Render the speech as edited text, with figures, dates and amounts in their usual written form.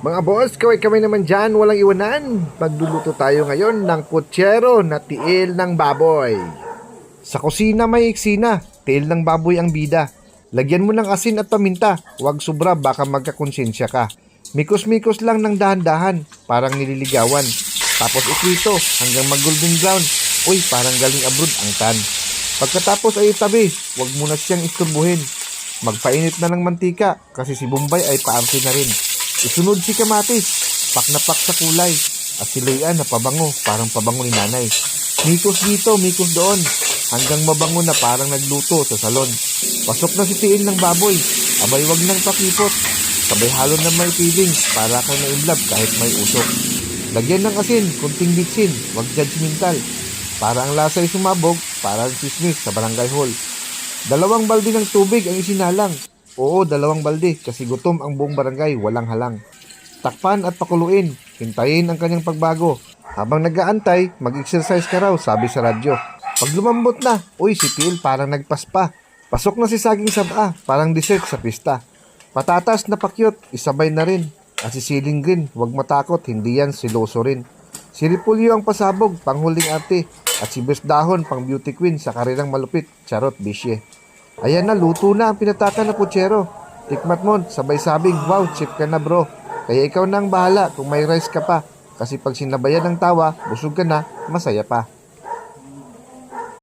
Mga boss, kaway-kaway naman dyan, walang iwanan. Magluluto tayo ngayon ng putsero na tiil ng baboy. Sa kusina may eksina, tiil ng baboy ang bida. Lagyan mo ng asin at paminta, huwag sobra baka magkakonsensya ka. Mikos-mikos lang ng dahan-dahan, parang nililigawan. Tapos iprito hanggang mag-golden brown. Uy, parang galing abroad ang tan. Pagkatapos ay itabi, huwag mo na siyang isturbuhin. Magpainit na ng mantika kasi si Bombay ay paarte na rin. Isunod si kamatis, pak na pak sa kulay, at si Layan na pabango, parang pabango ni nanay. Mikos dito, mikos doon, hanggang mabango na parang nagluto sa salon. Pasok na si tiil ng baboy, abay wag nang pakipot. Sabay halo na may feeling, para kang nainlove kahit may usok. Lagyan ng asin, kunting bitsin, wag judgmental. Para ang lasa ay sumabog, parang sismis sa barangay hall. 2 balde ng tubig ang isinalang. Oo, 2 balde kasi gutom ang buong barangay, walang halang. Takpan at pakuluin, hintayin ang kanyang pagbago. Habang nag-aantay, mag-exercise ka raw, sabi sa radyo. Pag lumambot na, uy si Tiil parang nagpaspa. Pasok na si saging saba, parang dessert sa pista. Patatas na pakyot, isabay na rin. At si siling green, wag matakot, hindi yan siloso rin. Si Repulyo ang pasabog, panghuling arte. At si Bes Dahon, pang beauty queen sa karirang malupit, charot bisye. Ayan na, luto na ang pinataka na putsero. Tikmat mo, sabay sabing, wow, chip ka na bro. Kaya ikaw na ang bahala kung may rice ka pa. Kasi pag sinabayan ng tawa, busog ka na, masaya pa.